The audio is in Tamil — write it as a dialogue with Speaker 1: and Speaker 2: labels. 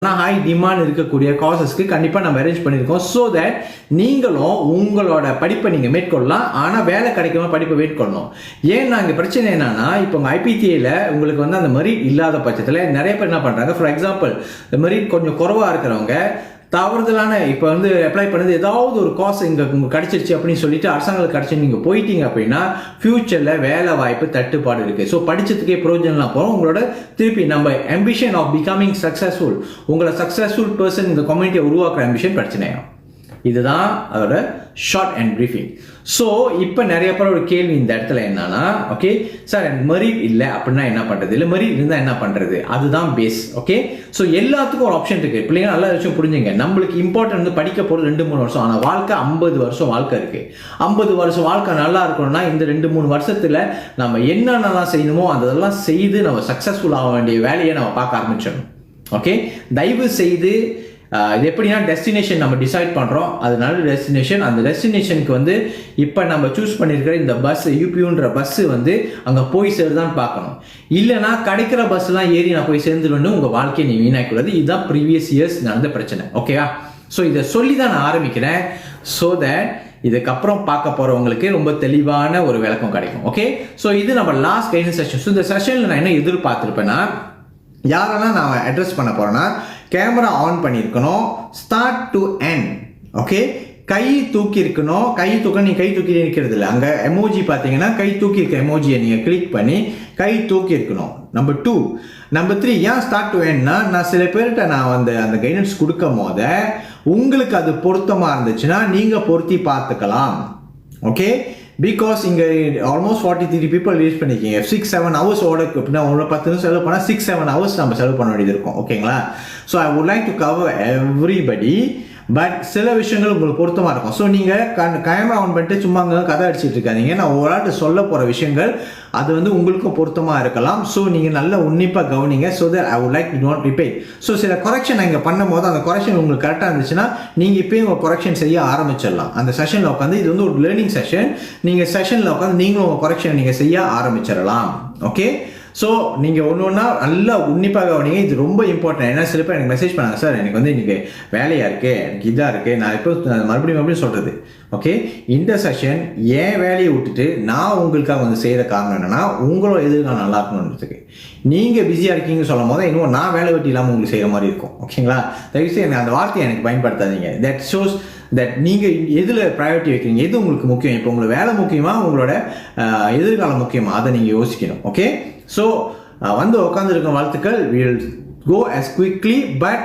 Speaker 1: ஹை டிமாண்ட் இருக்கக்கூடிய காசஸ்க்கு கண்டிப்பாக நம்ம அரேஞ்ச் பண்ணியிருக்கோம். ஸோ தட் நீங்களும் உங்களோட படிப்பை நீங்கள் மேற்கொள்ளலாம். ஆனால் வேலை கிடைக்காம படிப்பை மேற்கொள்ளணும். ஏன்னா இங்கே பிரச்சனை என்னன்னா, இப்போ உங்கள் ஐபிடிஏல உங்களுக்கு வந்து அந்த மெரிட் இல்லாத பட்சத்தில் நிறைய பேர் என்ன பண்ணுறாங்க, ஃபார் எக்ஸாம்பிள் இந்த மெரிட் கொஞ்சம் குறைவாக இருக்கிறவங்க தவறுதலான இப்போ வந்து அப்ளை பண்ணது ஏதாவது ஒரு காசு இங்கே உங்களுக்கு கிடச்சிருச்சு அப்படின்னு சொல்லிட்டு அரசாங்கத்துக்கு கிடச்சி நீங்கள் போயிட்டீங்க அப்படின்னா ஃபியூச்சரில் வேலை வாய்ப்பு தட்டுப்பாடு இருக்குது. ஸோ படித்ததுக்கே பிரயோஜனம்லாம் போகிறோம். உங்களோட திருப்பி நம்ம ஆம்பிஷன் ஆஃப் பிகமிங் சக்ஸஸ்ஃபுல், உங்களை சக்ஸஸ்ஃபுல் பர்சன் இந்த கம்யூனிட்டியை உருவாக்குற ஆம்பிஷன் பிரச்சனையாகும். இதுதான் அதோட ஷார்ட் அண்ட் பிரீஃபிங். ஸோ இப்போ நிறைய பேரோட கேள்வி இந்த இடத்துல என்னன்னா, ஓகே சார் எனக்கு மெரிட் இல்லை அப்படின்னா என்ன பண்ணுறது, இல்லை மெரிட் இருந்தால் என்ன பண்ணுறது, அதுதான் பேஸ். ஓகே, ஸோ எல்லாத்துக்கும் ஒரு ஆப்ஷன் இருக்குது. பிள்ளைங்க நல்ல விஷயம் புரிஞ்சுங்க. நம்மளுக்கு இம்பார்ட்டன்ட் வந்து படிக்க போகிறது 2-3 வருஷம், ஆனால் வாழ்க்கை 50 வருஷம் வாழ்க்கை இருக்குது. 50 வருஷம் வாழ்க்கை நல்லா இருக்கணும்னா இந்த 2-3 வருஷத்தில் நம்ம என்னென்னலாம் செய்யணுமோ அதெல்லாம் செய்து நம்ம சக்ஸஸ்ஃபுல் ஆக வேண்டிய வேலையை நம்ம பார்க்க ஆரம்பிச்சிடணும். ஓகே, தயவு செய்து இது எப்படின்னா டெஸ்டினேஷன் நம்ம டிசைட் பண்ணுறோம், அது நல்ல டெஸ்டினேஷன். அந்த டெஸ்டினேஷனுக்கு வந்து இப்போ நம்ம சூஸ் பண்ணியிருக்கிற இந்த பஸ் யூபியூன்ற பஸ்ஸு வந்து அங்கே போய் சேருதான்னு பார்க்கணும். இல்லைனா கிடைக்கிற பஸ்லாம் ஏறி நான் போய் சேர்ந்துருவேன்னு உங்கள் வாழ்க்கையை நீ வீணாக்கூடாது. இதுதான் ப்ரீவியஸ் இயர்ஸ் நடந்த பிரச்சனை. ஓகேவா? ஸோ இதை சொல்லி தான் நான் ஆரம்பிக்கிறேன். ஸோ தட் இதுக்கப்புறம் பார்க்க போகிறவங்களுக்கு ரொம்ப தெளிவான ஒரு விளக்கம் கிடைக்கும். ஓகே, ஸோ இது நம்ம லாஸ்ட் கைடன்ஸ் செஷன். ஸோ இந்த செஷனில் நான் என்ன எதிர்பார்த்துருப்பேன்னா, யாரெல்லாம் நான் அட்ரஸ் பண்ண போகிறேன்னா, கேமரா ஆன் பண்ணியிருக்கணும், ஸ்டார்ட் டு எண்ட். ஓகே, கை தூக்கி இருக்கணும். கை தூக்க நீ கை தூக்கி நிற்கிறது இல்லை, அங்கே எமோஜி பார்த்தீங்கன்னா கை தூக்கி இருக்க எமோஜியை நீங்கள் கிளிக் பண்ணி கை தூக்கி இருக்கணும். நம்பர் 2. நம்பர் 3, ஏன் ஸ்டார்ட் டு எண்ட்னா, நான் சில பேர்கிட்ட நான் வந்து அந்த கைடன்ஸ் கொடுக்கும் போது உங்களுக்கு அது பொருத்தமாக இருந்துச்சுன்னா நீங்கள் பொருத்தி பார்த்துக்கலாம். ஓகே, பிகாஸ் இங்கே ஆல்மோஸ்ட் 43 பீப்புள் யூஸ் பண்ணிக்கிங்க. 6-7 ஹவர்ஸ் ஓட அப்படின்னா ஒரு 10 நிமிஷம் செலவு பண்ணால் 6-7 ஹவர்ஸ் நம்ம செலவு பண்ண வேண்டியது இருக்கும். ஓகேங்களா? So I would like to cover everybody. But சில விஷயங்கள் உங்களுக்கு பொருத்தமாக இருக்கும். ஸோ நீங்கள் கேமரா ஆன் பண்ணிட்டு சும்மா அங்கே கதை அடிச்சுட்டு இருக்காதீங்க. நான் ஒரு ஆட்டு சொல்ல போகிற விஷயங்கள் அது வந்து உங்களுக்கும் பொருத்தமாக இருக்கலாம். ஸோ நீங்கள் நல்லா உன்னிப்பாக கவனிங்க. So that I would like to not repeat. So சில கொரெக்ஷன் நான் இங்கே பண்ணும்போது அந்த கொரெக்ஷன் உங்களுக்கு கரெக்டாக இருந்துச்சுன்னா நீங்கள் இப்போயும் உங்கள் கொரெக்ஷன் செய்ய ஆரம்பிச்சிடலாம். அந்த செஷனில் உட்காந்து, இது வந்து ஒரு லேர்னிங் செஷன், நீங்கள் செஷனில் உட்காந்து நீங்களும் உங்கள் கொரெக்ஷன் நீங்கள் செய்ய ஆரம்பிச்சிடலாம். ஓகே, ஸோ நீங்கள் ஒன்று ஒன்றா நல்லா உன்னிப்பாக கவனிங்க. இது ரொம்ப இம்பார்ட்டன்ட். ஏன்னா சில பேர் எனக்கு மெசேஜ் பண்ணாங்க, சார் எனக்கு வந்து இன்றைக்கி வேலையாக இருக்குது, எனக்கு இதாக இருக்குது, நான் இப்போ மறுபடியும் சொல்கிறது. ஓகே, இந்த செஷன் என் வேலையை விட்டுட்டு நான் உங்களுக்காக வந்து செய்கிற காரணம் என்னென்னா, உங்களோட எதிர்காலம் நல்லா இருக்கணுன்றதுக்கு. நீங்கள் பிஸியாக இருக்கீங்கன்னு சொல்லும் போது இன்னும் நான் வேலை வெட்டி இல்லாமல் உங்களுக்கு செய்கிற மாதிரி இருக்கும். ஓகேங்களா? தயவுசெய்து எனக்கு அந்த வார்த்தையை எனக்கு பயன்படுத்தாதீங்க. தட் ஷோஸ் தட் நீங்கள் எதில் ப்ரையாரிட்டி வைக்கிறீங்க, எது உங்களுக்கு முக்கியம். இப்போ உங்களுக்கு வேலை முக்கியமாக, உங்களோட எதிர்காலம் முக்கியமாக, அதை நீங்கள் யோசிக்கணும். ஓகே, ஸோ வந்து உட்காந்துருக்க வாழ்த்துக்கள். Will go as quickly but